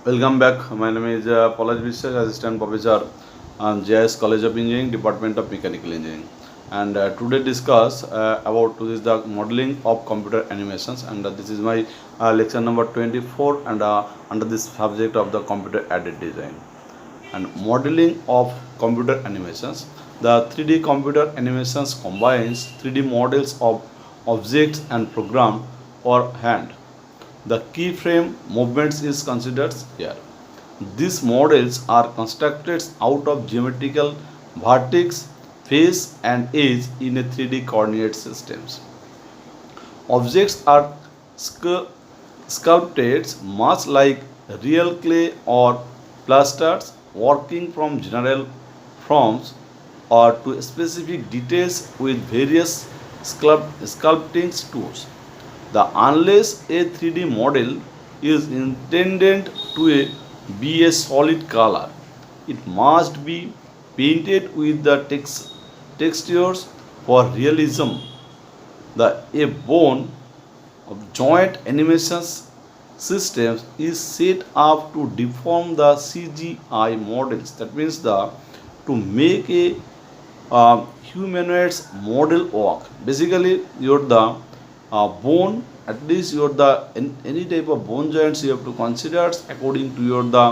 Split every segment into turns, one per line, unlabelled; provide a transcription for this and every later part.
Welcome back. My name is Palaj Biswas, Assistant Professor on JIS College of Engineering, Department of Mechanical Engineering. And today discuss about this the modeling of computer animations. And this is my lecture number 24, and under this subject of the computer aided design and modeling of computer animations. The 3D computer animations combines 3D models of objects and program for hand. The keyframe movements is considered here. These models are constructed out of geometrical vertex, face and edge in a 3D coordinate systems. Objects are sculpted much like real clay or plasters, working from general forms or to specific details with various sculpting tools. The unless a 3D model is intended to be a solid color, it must be painted with the textures for realism. The a bone of joint animations systems is set up to deform the CGI models. That means the to make a humanoids model work. Basically, you're the bone. At least you're the any type of bone joints you have to consider according to your the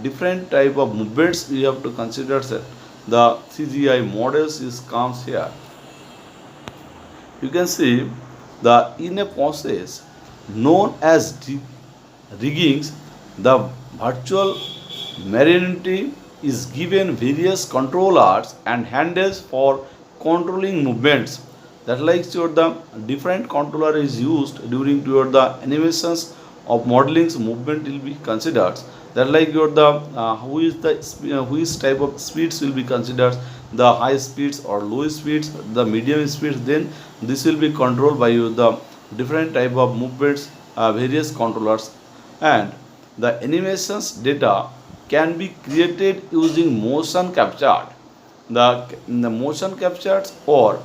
different type of movements you have to consider. The CGI models is comes here. You can see the in a process known as riggings, the virtual marionette is given various controllers and handles for controlling movements. That like your the different controller is used during your the animations of modeling's movement will be considered. That like your the who is type of speeds will be considered, the high speeds or low speeds, the medium speeds. Then this will be controlled by you the different type of movements, various controllers, and the animations data can be created using motion captured. The motion captured or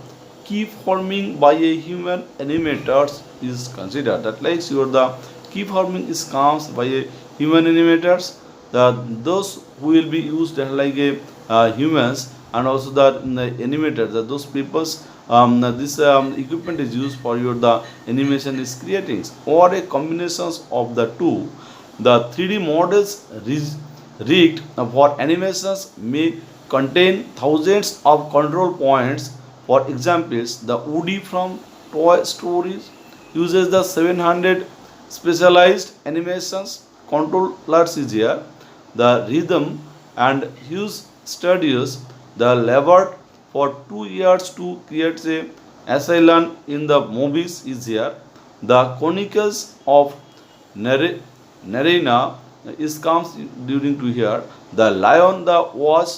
key forming by a human animators is considered. That like your the key forming is comes by a human animators. The those who will be used are like a humans, and also the animators. Those people's this equipment is used for your the animation is creating or a combinations of the two. The 3D models rigged for animations may contain thousands of control points. For examples, the Woody from Toy Story uses the 700 specialized animations controllers is here. The Rhythm and Hughes Studios, the labored for 2 years to create a asylum in the movies is here. The Chronicles of Narina is comes during to here. The Lion, the Watch,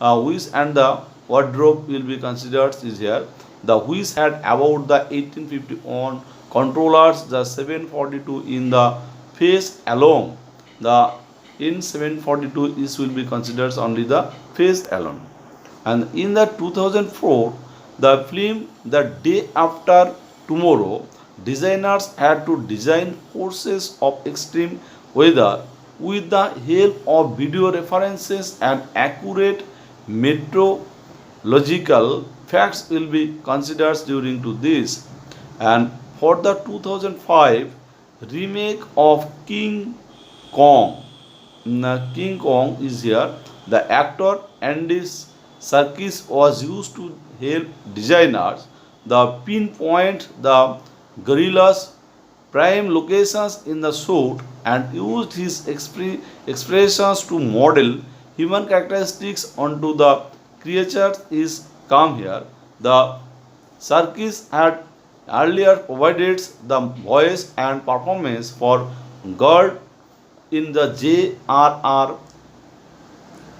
Wish and the Wardrobe will be considered is here. The Wish had about the 1851 controllers, the 742 in the face alone. The in 742 is will be considered only the face alone. And in the 2004, the film The Day After Tomorrow, designers had to design forces of extreme weather with the help of video references and accurate meteorological facts will be considered during to this. And for the 2005 remake of Kong, King Kong is here. The actor Andy Serkis was used to help designers the pinpoint the gorillas prime locations in the shoot and used his expressions to model human characteristics onto the creatures is come here. The Serkis had earlier provided the voice and performance for God in the J.R.R.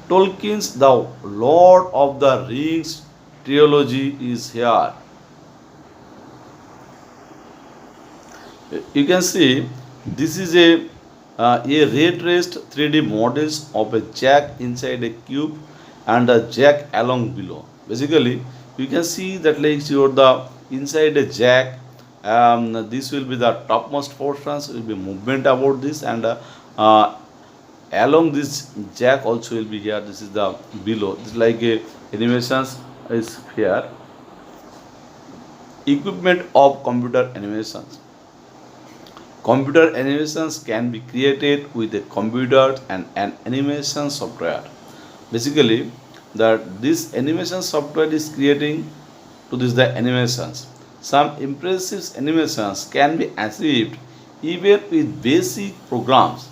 Tolkien's The Lord of the Rings trilogy is here. You can see this is a ray traced 3D models of a jack inside a cube and a jack along below. Basically, you can see that like your the inside a jack. This will be the topmost portions will be movement about this, and along this jack also will be here. This is the below, this is like a animations is here. Equipment of computer animations. Computer animations can be created with a computer and an animation software. Basically, that this animation software is creating to this the animations. Some impressive animations can be achieved even with basic programs.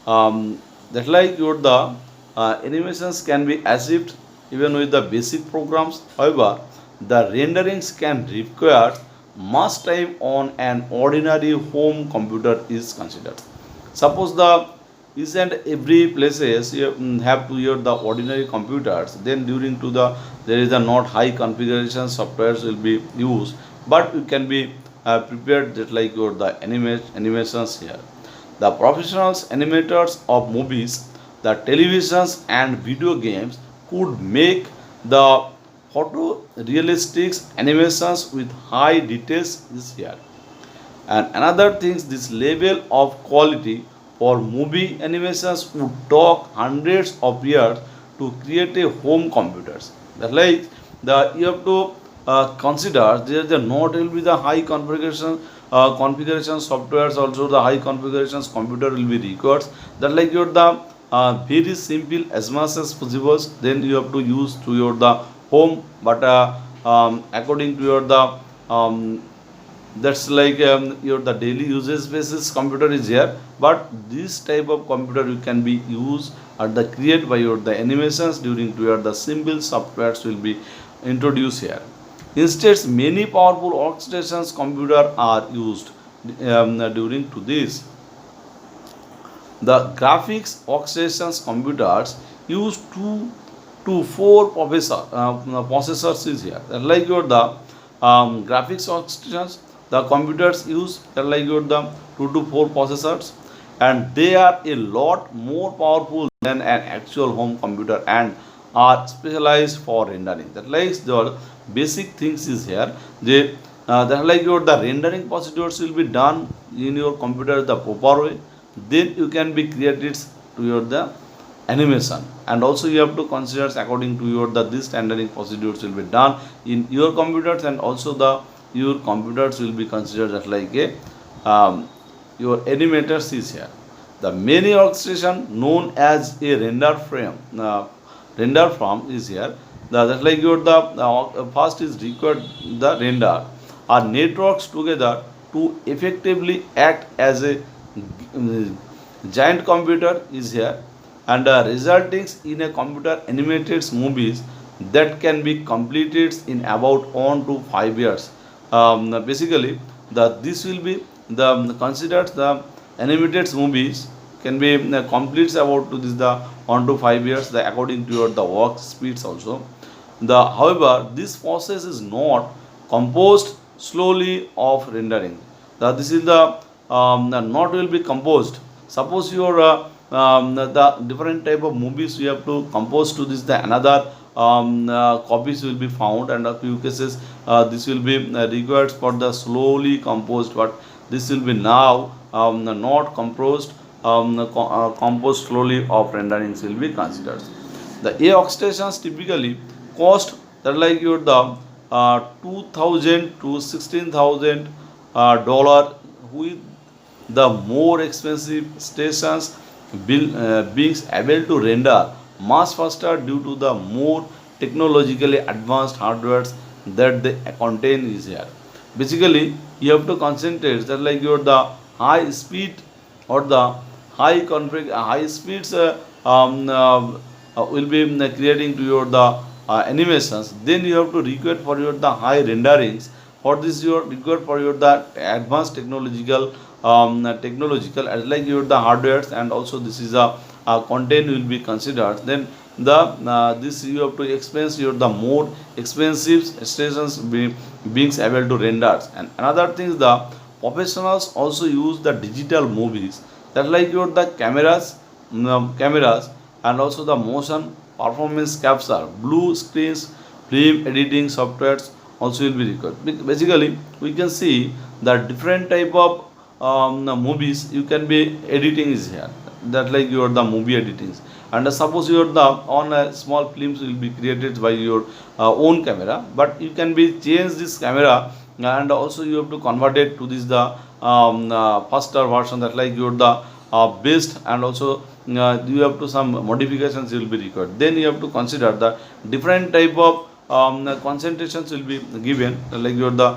That like your the animations can be achieved even with the basic programs. However, the renderings can require much time on an ordinary home computer is considered. Suppose the each and every places you have to use the ordinary computers, then during to the there is a not high configuration softwares will be used, but you can be prepared that like your the animations here. The professionals animators of movies, the televisions and video games could make the photorealistic animations with high details is here. And another things, this level of quality for movie animations would take hundreds of years to create a home computers. That like the you have to consider there the not will be the high configuration softwares, also the high configurations computer will be required. That like your the very simple as much as possible. Then you have to use to your the home, but according to your the that's like your the daily usage basis computer is here, but this type of computer you can be used at the create by your the animations during to your the simple softwares will be introduced here. Instead, many powerful workstations computer are used during to this. The graphics workstations computers use 2 to 4 processors is here. Like your the graphics workstations, the computers use like your the 2 to 4 processors, and they are a lot more powerful than an actual home computer and are specialized for rendering. That like the basic things is here. They that like your the rendering procedures will be done in your computer the proper way. Then you can be created to your the animation, and also you have to consider according to your the this rendering procedures will be done in your computers, and also the your computers will be considered as like a your animators is here. The many workstation known as a render farm is here. That's like your the first is required the render are networks together to effectively act as a giant computer is here, and resulting in a computer animated movies that can be completed in about 1 to 5 years. Basically, the this will be the considered the animated movies can be completes about to this the 1 to 5 years the according to your the work speeds also. The however this process is not composed slowly of rendering. This is the not will be composed. Suppose your the different type of movies you have to compose to this the another copies will be found, and a few cases this will be required for the slowly composed, but this will be now not composed composed slowly of renderings will be considered. The A workstations typically cost that like your the 2000 to 16,000 dollar, with the more expensive stations being able to render much faster due to the more technologically advanced hardwares that they contain is here. Basically, you have to concentrate that like your the high speed or the high speeds will be creating to your the animations. Then you have to require for your the high renderings. For this you are required for your the advanced technological as like your the hardwares, and also this is a content will be considered. Then the this you have to expense your the more expensive stations being able to render. And another thing is the professionals also use the digital movies that like your the cameras and also the motion performance capture blue screens film editing softwares also will be required. Basically we can see the different type of movies you can be editing is here. that like your the movie editings. And suppose your the on small films will be created by your own camera, but you can be change this camera, and also you have to convert it to this the faster version, that like your the best, and also you have to some modifications will be required. Then you have to consider the different type of concentrations will be given, like your the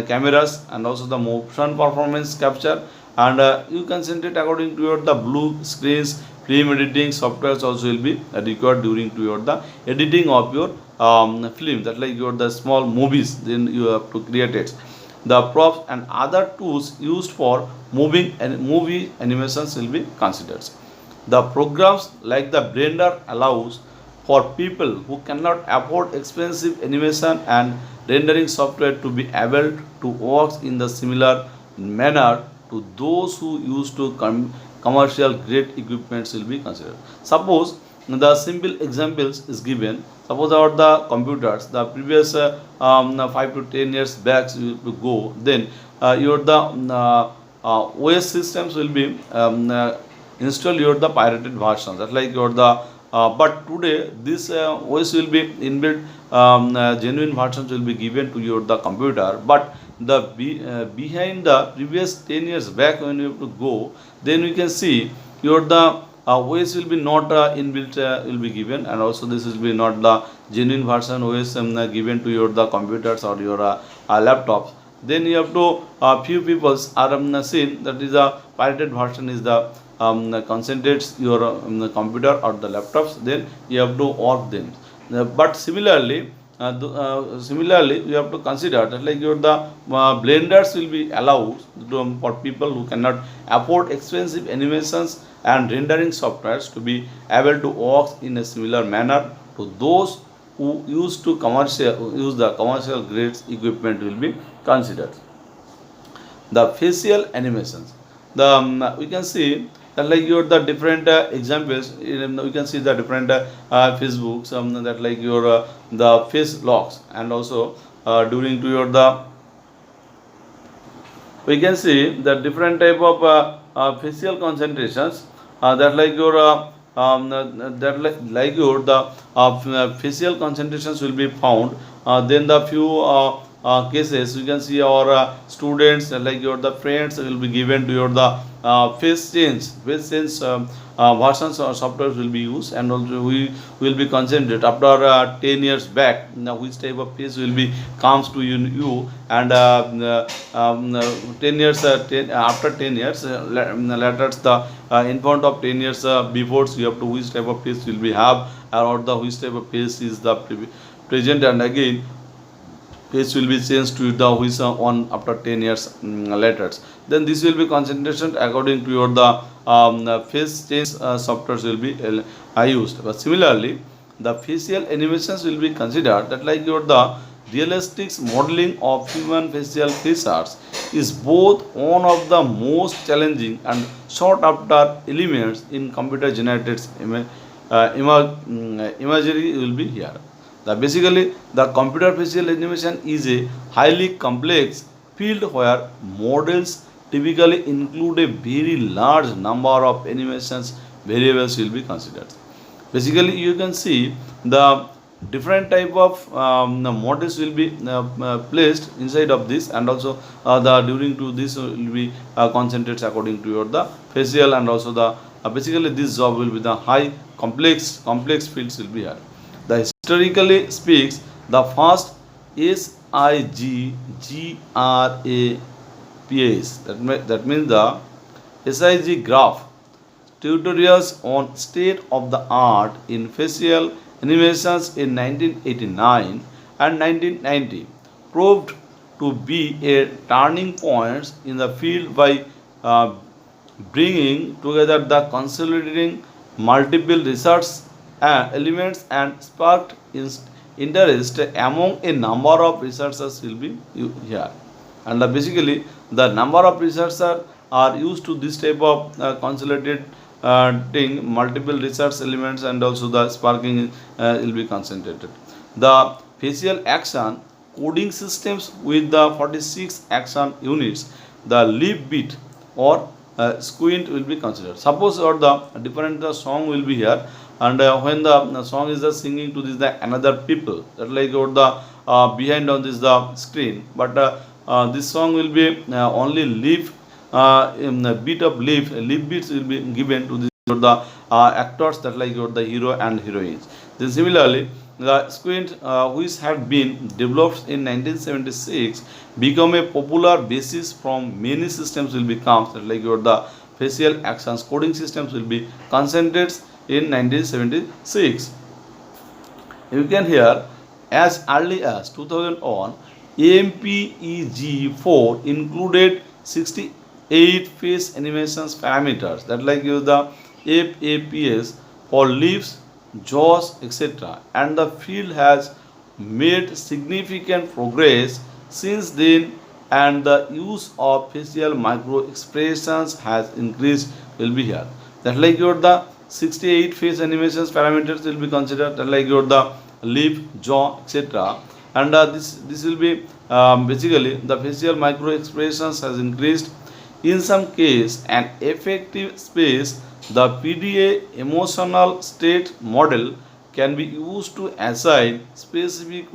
cameras, and also the motion performance capture, and you concentrate according to your the blue screens. Film editing softwares also will be required during to your the editing of your film, that like your the small movies, then you have to create it. The props and other tools used for moving and movie animations will be considered. The programs like the Blender allows for people who cannot afford expensive animation and rendering software to be able to work in the similar manner to those who used to commercial grade equipments will be considered. Suppose the simple examples is given. Suppose about the computers, the previous 5 to 10 years back you go, then your the OS systems will be install your the pirated versions, that like your the but today this OS will be inbuilt, genuine versions will be given to your the computer. But the behind the previous 10 years back when you have to go, then we can see your the OS will be not inbuilt will be given, and also this will be not the genuine version OS given to your the computers or your laptops. Then you have to few peoples are seen that is a pirated version is the concentrates your computer or the laptops, then you have to work them. But similarly you have to consider that like your the blenders will be allowed to, for people who cannot afford expensive animations and rendering softwares to be able to work in a similar manner to those who use the commercial grades equipment will be considered. The facial animations, the we can see that like your the different examples we can see the different Facebooks, that like your the face locks, and also during to your the we can see the different type of facial concentrations, that like your like your the facial concentrations will be found. Then the few cases you can see our students, like your the friends will be given to your the face change versions or softwares will be used, and also we will be concentrate after 10 years back now which type of face will be comes to you, and 10 years after 10 years later the in front of 10 years before, so you have to which type of face will be have, or the which type of face is the present, and again face will be changed to the which on after 10 years later. Then this will be concentration according to your the face change softwares will be used. But similarly the facial animations will be considered, that like your the realistic modeling of human facial features is both one of the most challenging and sought after elements in computer generated imagery will be here. Basically, the computer facial animation is a highly complex field where models typically include a very large number of animations variables will be considered. Basically, you can see the different type of the models will be placed inside of this, and also the during to this will be concentrated according to your the facial, and also the basically this job will be the high complex fields will be here. The historically speaks, the first SIGGRAPS, that means the SIG graph tutorials on state of the art in facial animations in 1989 and 1990 proved to be a turning point in the field by uh, bringing together the consolidating multiple research elements and sparked interest among a number of researchers will be here. And basically the number of researchers are used to this type of consolidated thing, multiple research elements, and also the sparking will be concentrated. The facial action coding systems with the 46 action units, the leaf bit or squint will be considered. Suppose or the different song will be here, and when the song is singing to this the another people, that like or the behind on this the screen, but this song will be only leaf in the beat of leaf beats will be given to this or the actors, that like your the hero and heroines. Then similarly, the squint which had been developed in 1976 become a popular basis from many systems will become, that like your the facial actions coding systems will be concentrated in 1976. You can hear as early as 2001, AMPEG4 included 68 face animations parameters, that like use the FAPS for leaves, jaws, etc. And the field has made significant progress since then, and the use of facial micro expressions has increased will be here. That like your the 68 face animations parameters will be considered, that like your the lip, jaw, etc. And this will be basically the facial micro expressions has increased. In some case, an effective space, the PDA emotional state model can be used to assign specific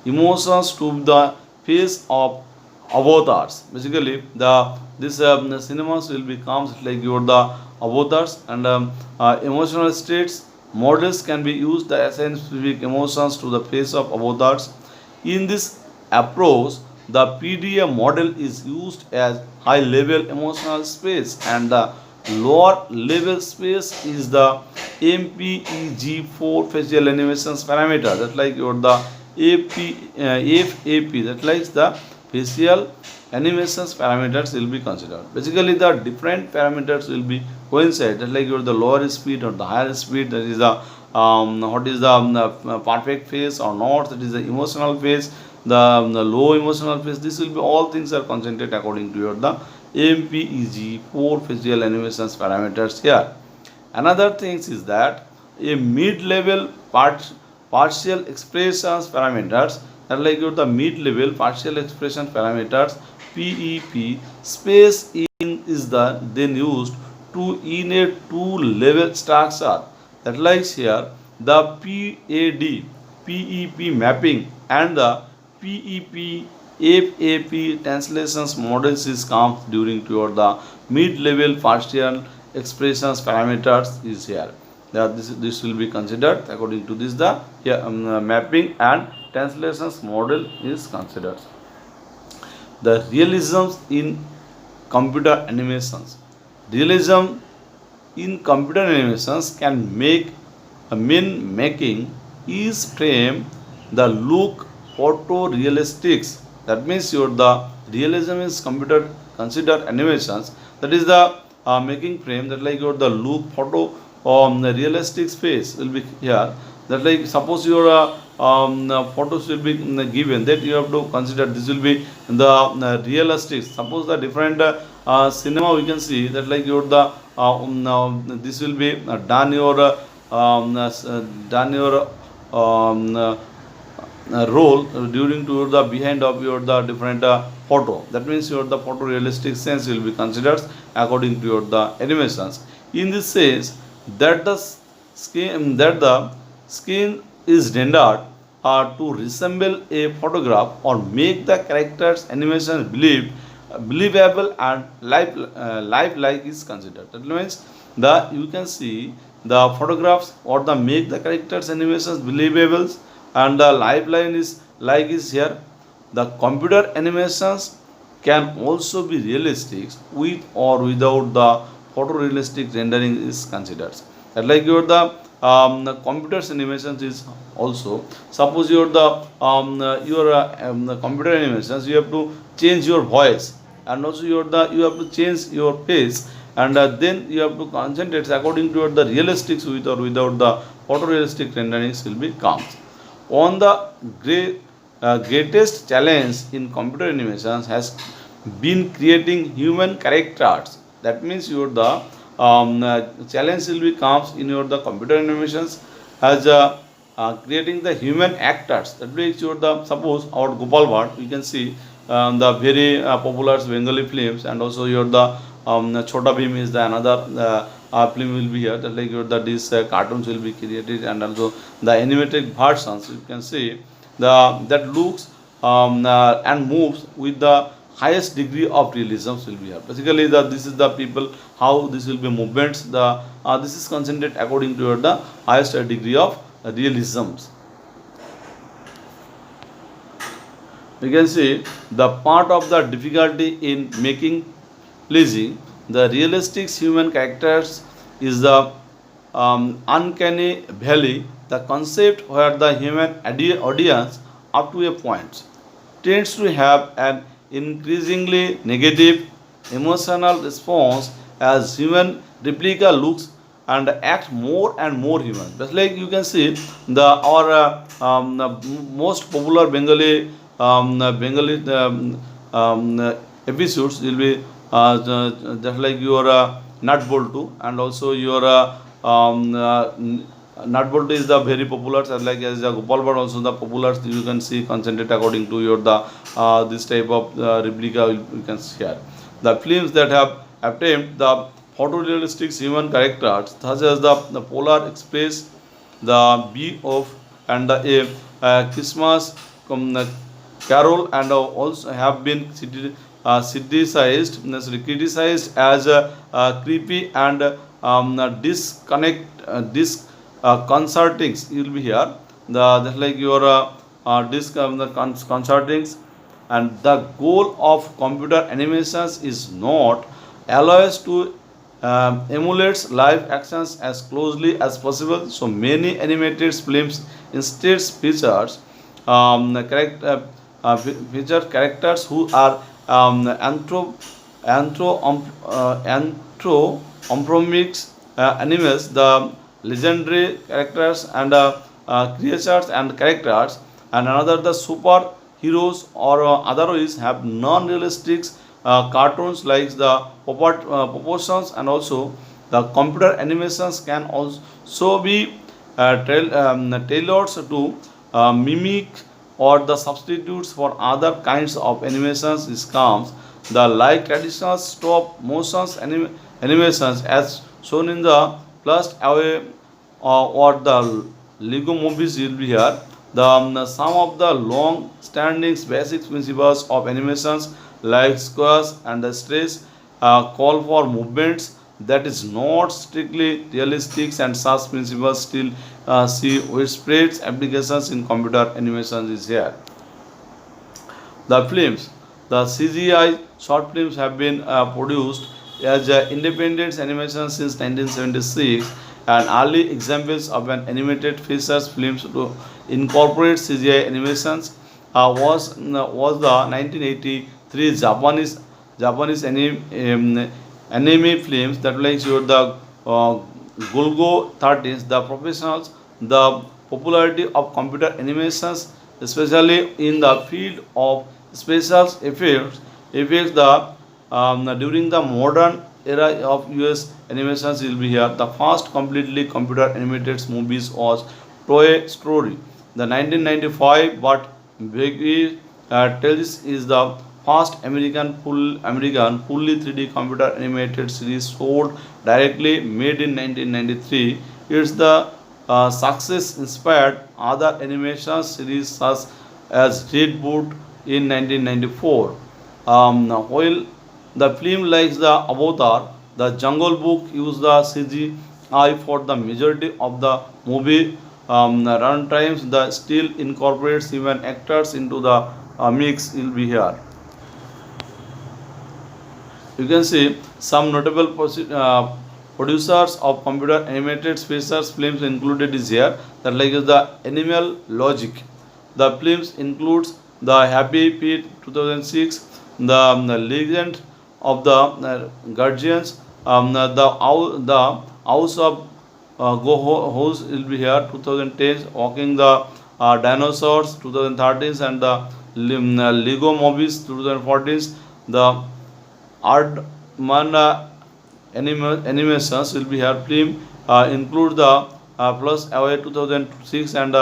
emotions to the face of avatars. Basically, the this cinemas will become like your the avatars, and emotional states models can be used to assign specific emotions to the face of avatars. In this approach, the PDA model is used as high level emotional space, and the lower level space is the MPEG4 facial animations parameter, that like your the FAP, that like the facial animations parameters will be considered. Basically, the different parameters will be coincide, that like your the lower speed or the higher speed, that is the what is the perfect phase or not, that is the emotional phase, the low emotional phase. This will be all things are concentrated according to your the MPEG4 facial animations parameters here. Another things is that a mid-level partial expressions parameters, that like your the mid-level partial expression parameters PEP space in is the then used to in a two-level structure, that likes here the PAD PEP mapping and the PEP FAP translations models is comes during toward the mid-level partial expressions parameters is here. This will be considered according to this the here, mapping and translations model is considered. The realisms in computer animations. Realism in computer animations can make mean making each frame the look photorealistics. That means your the realism is computer consider animations, that is the making frame, that like your the look photo the realistic space will be here, that like suppose your photos will be given, that you have to consider this will be the realistic. Suppose the different cinema we can see, that like your the this will be done your done your role during to the behind of your the different photo. That means your the photorealistic sense will be considered according to your the animations. In this sense, that the skin is rendered to resemble a photograph or make the characters animation believable and lifelike is considered. That means the you can see the photographs or the make the characters animations believable and the lifeline is like is here. The computer animations can also be realistic with or without the photorealistic rendering is considered. And like your the computer's animations is also, suppose your the computer animations, you have to change your voice, and also you have to change your face, and then you have to concentrate according to the realistics with or without the photorealistic renderings will be counts. On the greatest challenge in computer animations has been creating human characters. That means your the challenge will be comes in your the computer animations as creating the human actors. That means your the suppose our Gopal Bhatt, you can see the very popular Bengali films, and also your the Chota Bheem is the another film will be here. That like these cartoons will be created, and also the animated versions you can see the that looks and moves with the highest degree of realism will be here. Basically, this is the people how this will be movements. This is concentrated according to the highest degree of realisms. You can see the part of the difficulty in making pleasing the realistic human characters is the uncanny valley, the concept where the human audience up to a point tends to have an increasingly negative emotional response as human replica looks and act more and more human. Just like you can see the our the most popular Bengali episodes will be just like your Nut Boltu, and also your Nut Boltu is the very popular, and like as Gopal Bhatt also the popular. You can see concentrate according to your the this type of replica you can share. The films that have attempt the photorealistic human characters such as the Polar Express, the Bee of, and the Christmas Carol, and also have been criticized as creepy and disconcerting. You'll be here. The just like your concertings, and the goal of computer animations is not allow us to emulates live actions as closely as possible. So many animated films instead features feature characters who are anthropomorphic animals, the legendary characters and creatures and characters, and another the superheroes or otherwise have non-realistic cartoons like the proportions, and also the computer animations can also be tailored to mimic or the substitutes for other kinds of animations is comes the like traditional stop motions animations as shown in the plus away or the Lego movies will be here. Some of the long standing basic principles of animations like squares and the stress call for movements that is not strictly realistic, and such principles still see widespread applications in computer animations is here. The films, the CGI short films have been produced as independent animation since 1976, and early examples of an animated features films to incorporate CGI animations was the 1983 Japanese anime films that like your the Gulgo 13, the professionals, the popularity of computer animations, especially in the field of special effects during the modern era of US animations will be here. The first completely computer animated movies was Toy Story, the 1995, but Biggie tells is the first American fully 3D computer animated series sold directly made in 1993. It's the success inspired other animation series such as Red Boot in 1994. While the film like the Avatar, the Jungle Book used the CGI for the majority of the movie run times, the still incorporates even actors into the mix will be here. You can see some notable producers of computer animated features films included is here. That like is the Animal Logic. The films includes the Happy Feet 2006, the Legend of the Guardians, the House of Go House will be here 2010, Walking the Dinosaurs 2013, and the Lego Movies 2014, the Ardman animations will be here. Film include the Plus Away 2006, and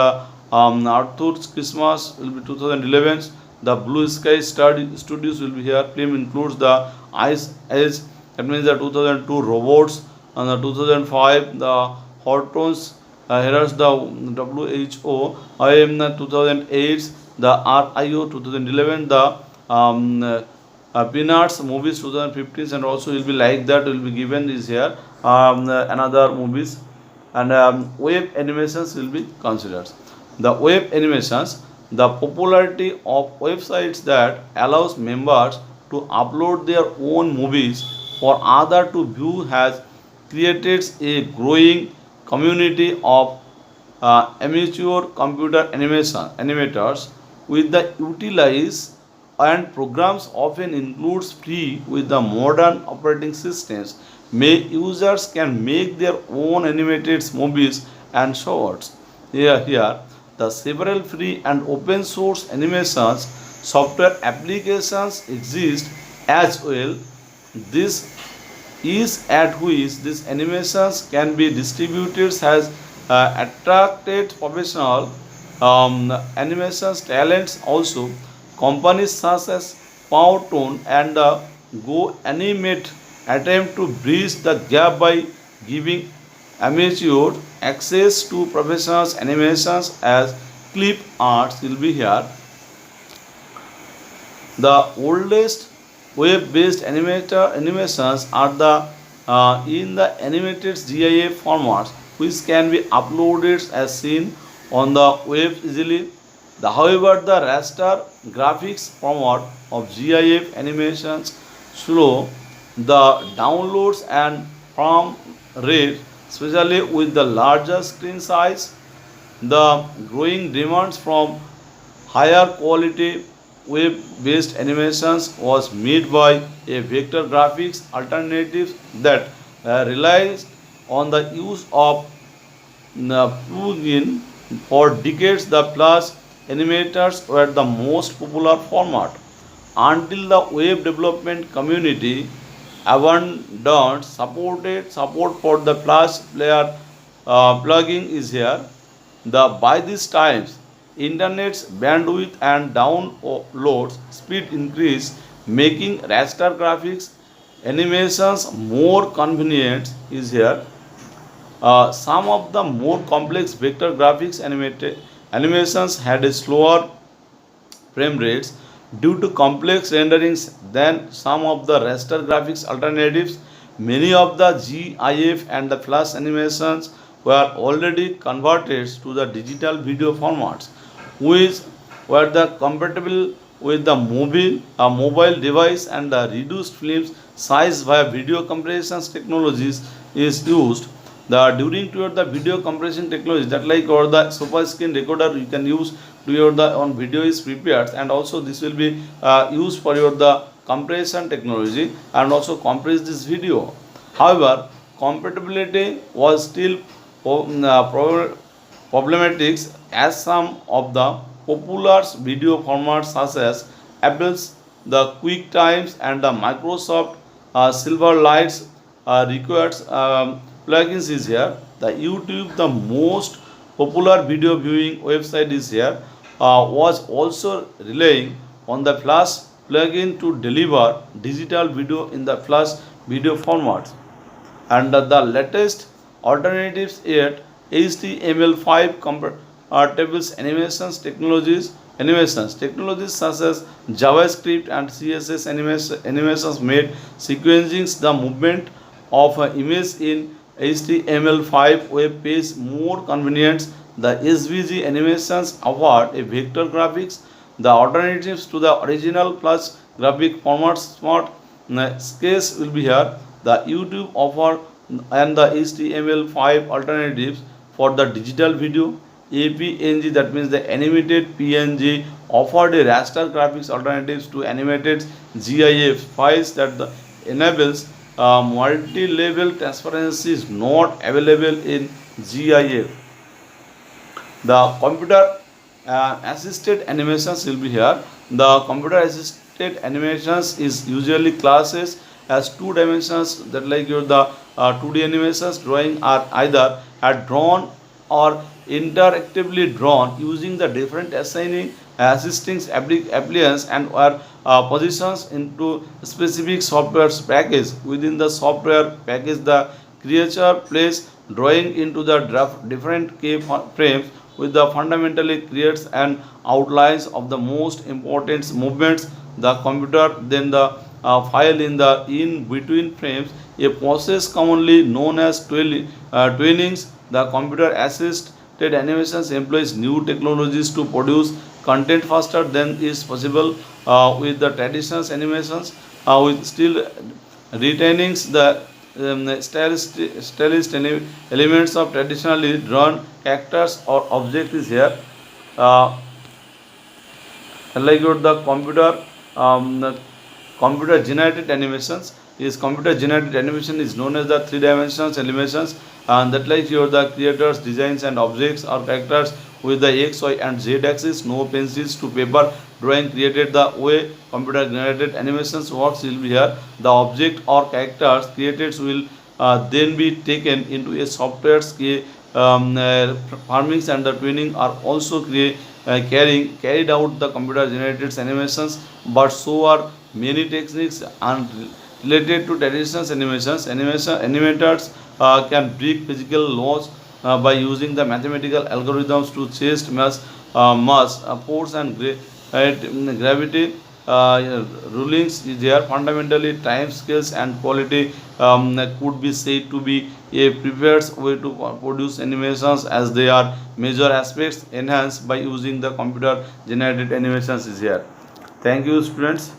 Arthur's Christmas will be 2011. The Blue Sky Studios will be here. Film includes the Ice Age that means the 2002 robots, and the 2005 the Hortons, here's the WHO, IM the 2008 the RIO, 2011 the Peanuts movies 2015, and also will be like that will be given is here another movies, and web animations will be considered. The web animations, the popularity of websites that allows members to upload their own movies for other to view has created a growing community of amateur computer animation animators with the utilize, and programs often includes free with the modern operating systems. May users can make their own animated movies and shorts. Here the several free and open source animations software applications exist as well. This is at which these animations can be distributed has attracted professional animations talents also. Companies such as Powtoon and Go Animate attempt to bridge the gap by giving amateur access to professional animations as clip arts will be here. The oldest web-based animations are the in the animated GIF formats, which can be uploaded as seen on the web easily. However, the raster graphics format of GIF animations slow the downloads and frame rate, especially with the larger screen size. The growing demands from higher quality web-based animations was made by a vector graphics alternative that relies on the use of plugin. For decades, the Flash animators were the most popular format until the web development community abandoned support for the Flash player plugin is here. By these times, internet's bandwidth and download speed increased, making raster graphics animations more convenient is here. Some of the more complex vector graphics animations had a slower frame rates due to complex renderings than some of the raster graphics alternatives. Many of the GIF and the Flash animations were already converted to the digital video formats, which were the compatible with the mobile device, and the reduced film size via video compression technologies is used. During to the video compression technology that like or the super screen recorder you can use to your the on video is prepared, and also this will be used for your the compression technology and also compress this video. However, compatibility was still problematic, as some of the popular video formats such as Apple's the QuickTimes and the Microsoft Silverlights requires plugins is here. The YouTube, the most popular video viewing website is here, was also relying on the Flash plugin to deliver digital video in the Flash video format. And the latest alternatives yet HTML5 compatible animations technologies such as JavaScript and CSS animations made sequencing the movement of an image in HTML5 web page more convenient. The SVG animations offer a vector graphics, the alternatives to the original plus graphic formats. Smart case will be here. The YouTube offer and the HTML5 alternatives for the digital video. APNG, that means the animated PNG, offered a raster graphics alternatives to animated GIF files that enables multi-level transparency is not available in GIF. The computer assisted animations will be here. The computer assisted animations is usually classes as two dimensions, that like your the 2D animations drawing are either drawn or interactively drawn using the different assigning assisting appliance and are positions into specific software package. Within the software package, the creature plays drawing into the different key frames with the fundamentally creates and outlines of the most important movements. The computer then the file in the in between frames, a process commonly known as twinings. The computer assisted animations employs new technologies to produce content faster than is possible with the traditional animations, with still retaining the stylist elements of traditionally drawn characters or objects is here. Uh, like your the computer generated animations is computer generated animation is known as the three dimensions animations, and that like your the creators designs and objects or characters with the x, y and z axis, no pencils to paper drawing created. The way computer generated animations works will be here: the object or characters created will then be taken into a software farmings and the training are also carried out the computer generated animations, but so are many techniques and related to traditional animations. Animators can break physical laws by using the mathematical algorithms to chase mass force and gravity rulings. There fundamentally time scales and quality could be said to be a preferred way to produce animations, as they are major aspects enhanced by using the computer generated animations is here. Thank you, students.